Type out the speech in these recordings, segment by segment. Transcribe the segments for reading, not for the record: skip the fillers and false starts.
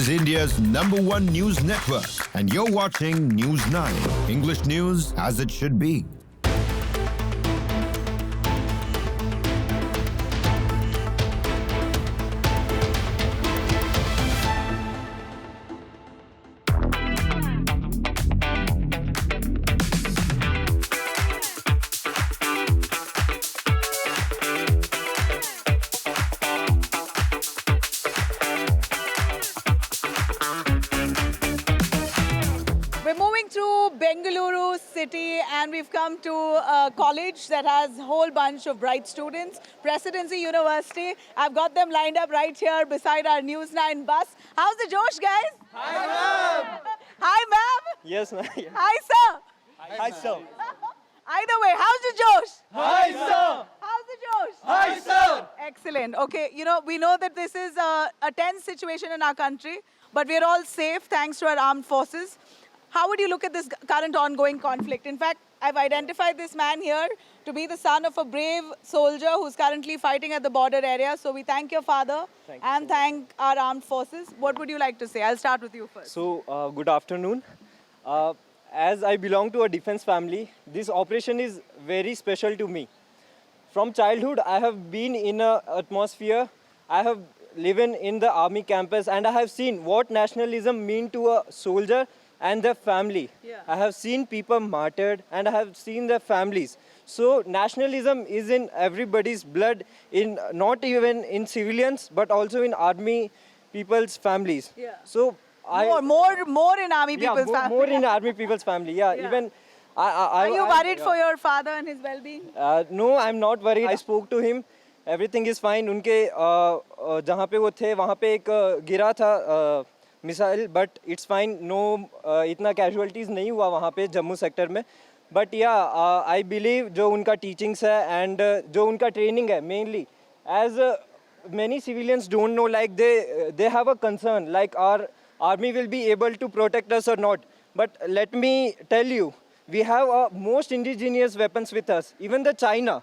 is India's #1 news network, and you're watching News 9. English news as it should be. We're moving through Bengaluru city and we've come to a college that has a whole bunch of bright students, Presidency University. I've got them lined up right here beside our News 9 bus. How's the Josh, guys? Hi, ma'am. Hi, ma'am. Yes, ma'am. Hi, sir. Hi, sir. Either way, how's the Josh? Hi, sir. How's the Josh? Hi, sir. Excellent. Okay, we know that this is a tense situation in our country, but we're all safe thanks to our armed forces. How would you look at this current ongoing conflict? In fact, I've identified this man here to be the son of a brave soldier who's currently fighting at the border area. So we thank your father and thank our armed forces. What would you like to say? I'll start with you first. So, good afternoon. As I belong to a defense family, this operation is very special to me. From childhood, I have been in an atmosphere. I have lived in the army campus, and I have seen what nationalism means to a soldier and their family. Yeah. I have seen people martyred, and I have seen their families. So nationalism is in everybody's blood, in not even in civilians, but also in army people's families. Yeah. So More in army people's family. more in army people's family. Yeah, Yeah. even Are you worried for your father and his well-being? No, I'm not worried. I spoke to him. Everything is fine. उनके जहाँ पे वो थे वहाँ पे एक गिरा था missile, but it's fine. No इतना कैजुअलिटीज़ नहीं हुआ वहाँ पे जम्मू सेक्टर में. बट या आई बिलीव जो उनका टीचिंग्स है एंड जो उनका ट्रेनिंग है mainly as many civilians don't know, like they have a concern like our army will be able to protect us or not. But let me tell you, we have most indigenous weapons with us. Even the China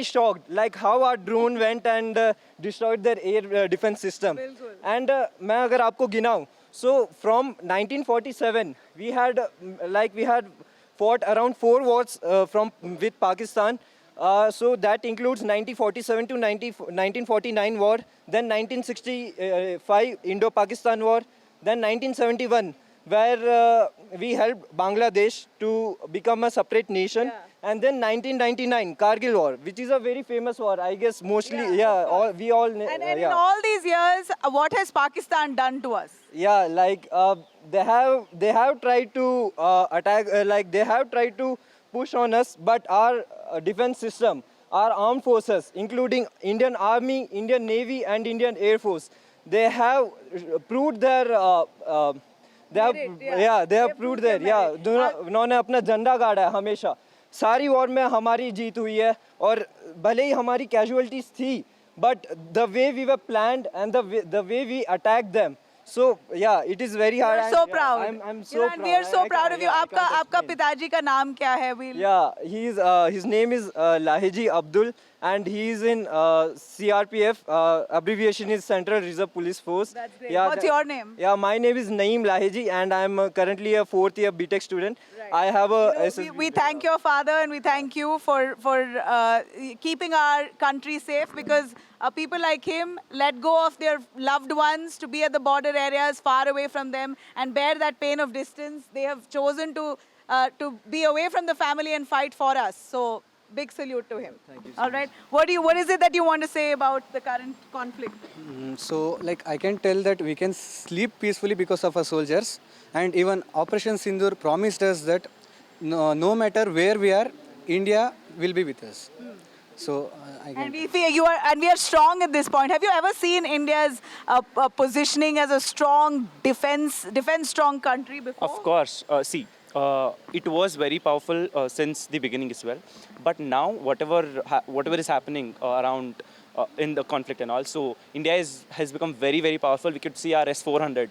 is shocked like how our drone went and destroyed their air defense system. बिल्कुल. And मैं अगर आपको गिनाऊं, so from 1947 we had fought around 4 wars with Pakistan. So that includes 1947 to 1949 war, then 1965 Indo-Pakistan war, then 1971 where we helped Bangladesh to become a separate nation. Yeah. And then 1999 Kargil war, which is a very famous war, I guess mostly. We all And in all these years, what has Pakistan done to us? Yeah, like they have tried to attack, like they have tried to push on us, but our defense system, our armed forces, including Indian Army, Indian Navy, and Indian Air Force, they have proved their. They have proved their. Yeah, उन्होंने अपना झंडा गाड़ा है हमेशा. सारी war में हमारी जीत हुई है, और भले ही हमारी कैजुअलिटीज थी, but the way we were planned and the way we attacked them. So yeah, it is very hard. We're so proud. I'm so and proud. we are so proud of you. I can't आपका explain. पिताजी का नाम क्या है? Yeah, his name is Lahiji Abdul, and he is in CRPF. Abbreviation is Central Reserve Police Force. That's great. Yeah, What's your name? Yeah, my name is Naeem Lahiji, and I'm currently a 4th year BTech student. Right. I have a We thank your father and we thank you for keeping our country safe, because people like him let go of their loved ones to be at the border areas, far away from them, and bear that pain of distance. They have chosen to be away from the family and fight for us. So big salute to him. Thank you so All right. What is it that you want to say about the current conflict? So, like, I can tell that we can sleep peacefully because of our soldiers, and even Operation Sindoor promised us that no matter where we are, India will be with us. So, I can. And we feel we are strong at this point. Have you ever seen India's positioning as a strong defense strong country before? Of course. It was very powerful since the beginning as well. But now, whatever is happening around in the conflict and all, so India has become very, very powerful. We could see our S-400,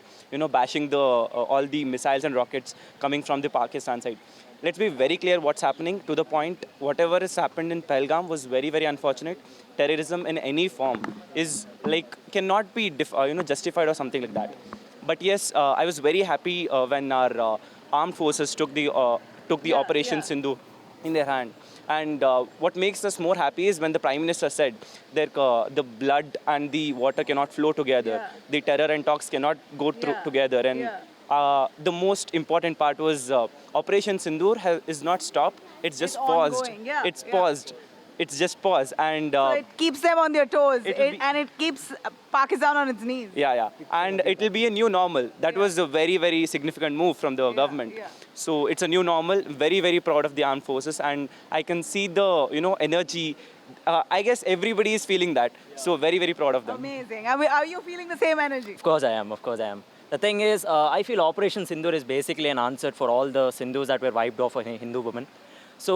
bashing all the missiles and rockets coming from the Pakistan side. Let's be very clear what's happening. To the point, whatever has happened in Pahalgam was very, very unfortunate. Terrorism in any form is cannot be justified or something like that. But yes, I was very happy when our armed forces took the Operation Sindhu in their hand. And what makes us more happy is when the Prime Minister said that the blood and the water cannot flow together. Yeah. The terror and talks cannot go through Yeah. together. And the most important part was Operation Sindoor is not stopped. It's just paused. ongoing, yeah, It's yeah. paused. It's just paused. And So it keeps them on their toes, It will be- and it keeps Pakistan on its knees. yeah. And it will be a new normal. That was a very, very significant move from the government. yeah. So it's a new normal. Very, very proud of the armed forces. And I can see the, energy. I guess everybody is feeling that. So very, very proud of them. Amazing. Are you feeling the same energy? Of course I am. Of course I am. The thing is, I feel Operation Sindoor is basically an answer for all the Sindhus that were wiped off of Hindu women. So,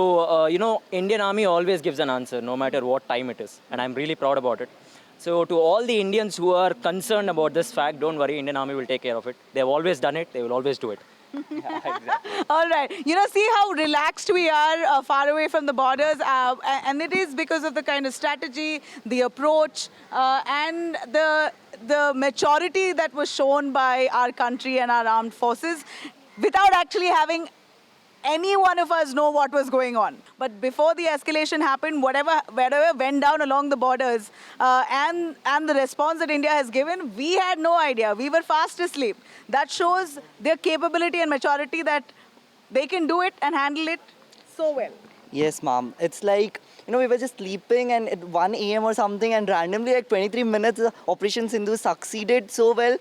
Indian Army always gives an answer, no matter what time it is. And I'm really proud about it. So, to all the Indians who are concerned about this fact, don't worry, Indian Army will take care of it. They've always done it. They will always do it. All right. See how relaxed we are far away from the borders. And it is because of the kind of strategy, the approach, and the maturity that was shown by our country and our armed forces without actually having any one of us know what was going on. But before the escalation happened, whatever went down along the borders and the response that India has given, we had no idea. We were fast asleep. That shows their capability and maturity that they can do it and handle it so well. Yes, ma'am. It's like, we were just sleeping and at 1 a.m. or something, and randomly at 23 minutes, Operation Sindhu succeeded so well.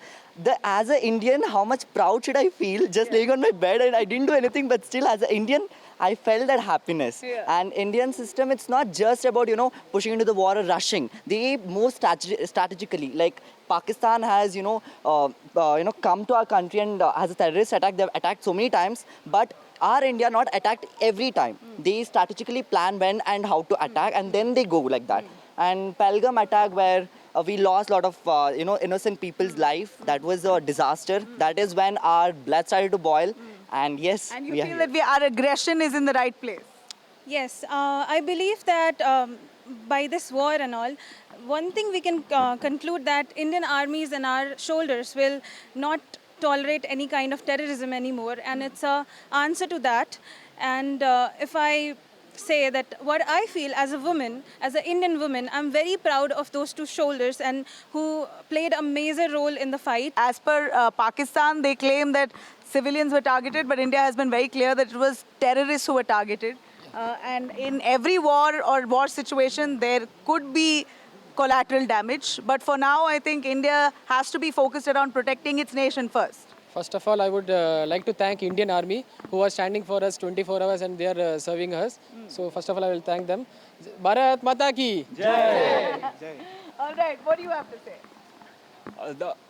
As an Indian, how much proud should I feel just laying on my bed and I didn't do anything, but still as an Indian, I felt that happiness. Yeah. And Indian system, it's not just about, pushing into the war or rushing. They move strategically. Like Pakistan has, come to our country and has a terrorist attack. They've attacked so many times, but our India not attacked every time. They strategically plan when and how to attack, and then they go like that. And Pahalgam attack, where we lost a lot of innocent people's life, that was a disaster. That is when our blood started to boil. And yes, And you we are feel here. that our aggression is in the right place. Yes, I believe that by this war and all, one thing we can conclude that Indian armies and our shoulders will not tolerate any kind of terrorism anymore, and it's a answer to that. And if I say that what I feel as a woman, as an Indian woman, I'm very proud of those two shoulders and who played a major role in the fight. As per Pakistan, they claim that civilians were targeted, but India has been very clear that it was terrorists who were targeted. And in every war or war situation, there could be collateral damage. But for now, I think India has to be focused around protecting its nation first. First of all, I would like to thank Indian Army who are standing for us 24 hours and they are serving us. So first of all, I will thank them. Bharat Mata ki Jai. All right, what do you have to say?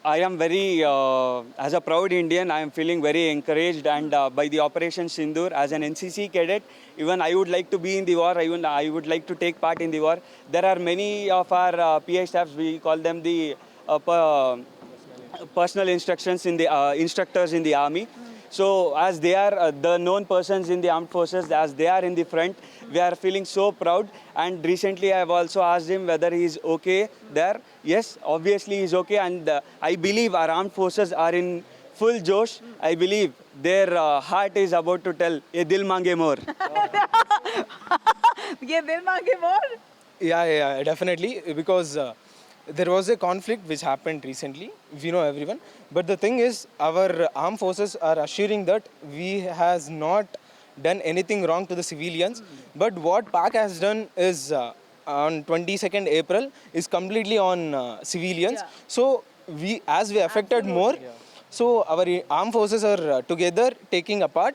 I am very, as a proud Indian, I am feeling very encouraged, and by the Operation Sindoor, as an NCC cadet, even I would like to be in the war, even I would like to take part in the war. There are many of our PI staffs, we call them the personal instructions in the instructors in the army. So as they are the known persons in the armed forces, as they are in the front, we are feeling so proud. And recently I have also asked him whether he is okay there. Yes, obviously he is okay, and I believe our armed forces are in full josh. I believe their heart is about to tell, "Ye dil mange more." Ye dil mange more? Yeah, definitely. Because there was a conflict which happened recently. We know everyone. But the thing is, our armed forces are assuring that we has not done anything wrong to the civilians. But what Pak has done is on 22nd April is completely on civilians. So as we affected more, so our armed forces are together taking a part,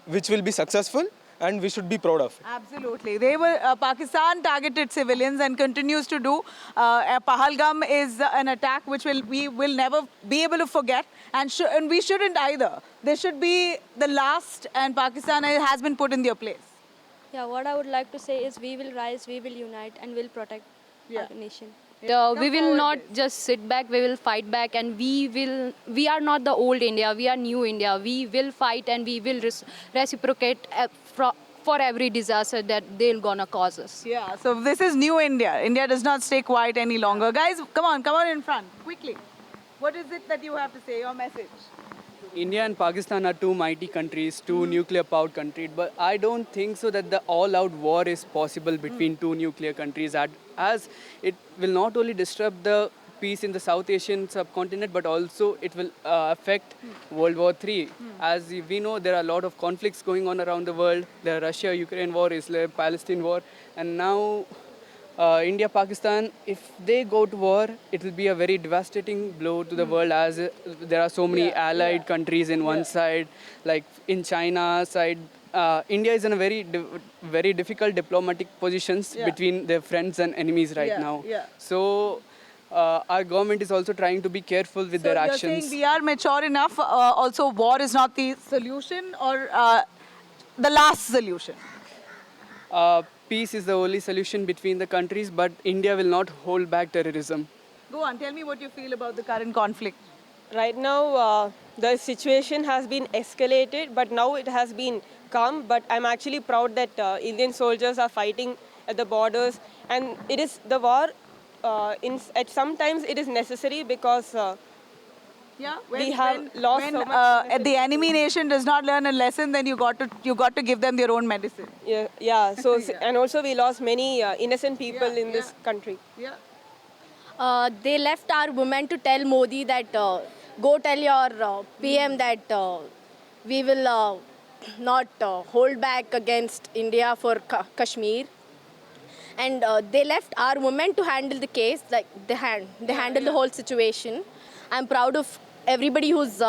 which will be successful. And we should be proud of it. Absolutely. They were, Pakistan targeted civilians and continues to do. Pahalgam is an attack which we will never be able to forget, and we shouldn't either. This should be the last, and Pakistan has been put in their place. Yeah, what I would like to say is we will rise, we will unite, and we'll protect our nation. We will not just sit back, we will fight back, and we are not the old India, we are new India. We will fight and we will reciprocate for every disaster that they're gonna cause us. Yeah, so this is new India. India does not stay quiet any longer. Guys, come on in front, quickly. What is it that you have to say, your message? India and Pakistan are two mighty countries, two nuclear powered countries, but I don't think so that the all out war is possible between two nuclear countries, as it will not only disrupt the peace in the South Asian subcontinent, but also it will affect World War III. As we know, there are a lot of conflicts going on around the world. The Russia-Ukraine war, Israel-Palestine war, and now India-Pakistan, if they go to war, it will be a very devastating blow to the world, as there are so many allied countries in one side, like in China side. India is in a very difficult diplomatic positions between their friends and enemies right now. So our government is also trying to be careful with their actions. So you're saying we are mature enough, also war is not the solution or the last solution? Peace is the only solution between the countries, but India will not hold back terrorism. Go on, tell me what you feel about the current conflict. Right now, the situation has been escalated, but now it has been calm. But I'm actually proud that Indian soldiers are fighting at the borders, and it is the war. At sometimes it is necessary because we have lost so much. The enemy nation does not learn a lesson, then you got to give them their own medicine. Yeah. So and also we lost many innocent people in this country. They left our women to tell Modi that go tell your PM that we will not hold back against India for Kashmir. And they left our women to handle the case, like they handle the whole situation. I'm proud of everybody who's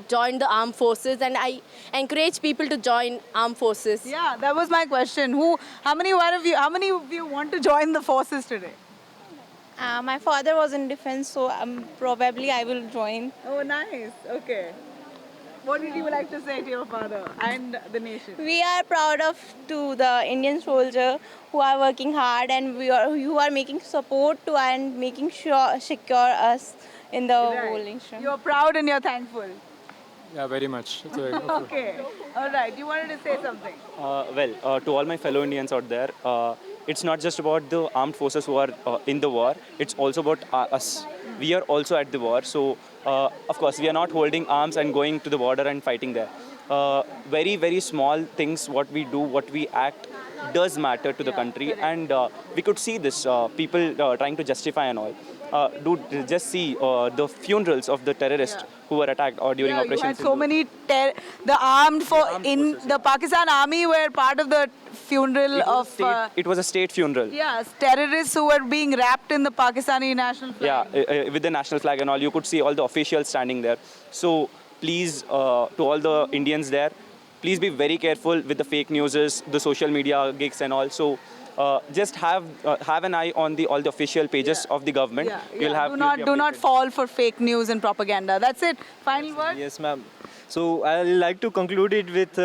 joined the armed forces, and I encourage people to join armed forces. Yeah, that was my question. How many of you want to join the forces today? My father was in defense, so probably I will join. Oh, nice. Okay. What did you like to say to your father and the nation? We are proud of the Indian soldier who are working hard and who are making support to and making sure secure us in the whole nation. You're proud and you're thankful. Yeah, very much. Okay. All right. You wanted to say something? To all my fellow Indians out there, it's not just about the armed forces who are in the war. It's also about us. We are also at the war. So, of course, we are not holding arms and going to the border and fighting there. Very, very small things, what we do, what we act, does matter to the country. And we could see this, people trying to justify and all. Just see the funerals of the terrorists who were attacked during Operation You had so many the Pakistan army were part of the funeral it was a state funeral. Yes, terrorists who were being wrapped in the Pakistani national flag. Yeah, with the national flag and all, you could see all the officials standing there. So please, to all the Indians there, please be very careful with the fake news, the social media gigs and all. So just have an eye on all the official pages of the government. Do not fall for fake news and propaganda. That's it. Final word? Yes, ma'am. So I like to conclude it with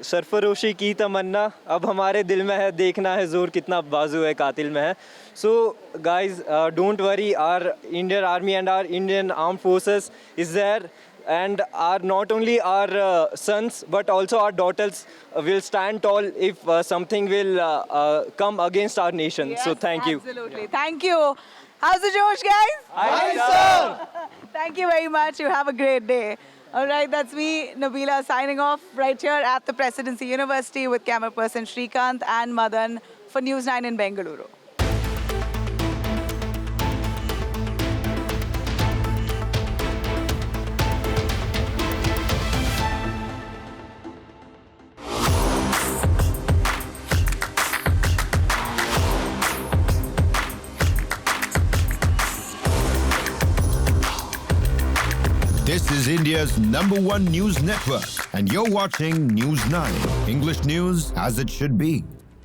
सरफरोशी की तमन्ना अब हमारे दिल में है देखना है जोर कितना बाजू है कातिल में है. So guys, don't worry, our Indian Army and our Indian Armed Forces is there, and not only our sons but also our daughters will stand tall if something will come against our nation. Yes, so thank you. Absolutely. Thank you. How's the Josh, guys? Hi, sir. Thank you very much. You have a great day. All right, that's me, Nabila, signing off right here at the Presidency University with camera person Shrikant and Madan for News 9 in Bengaluru. This is India's #1 news network, and you're watching News 9, English news as it should be.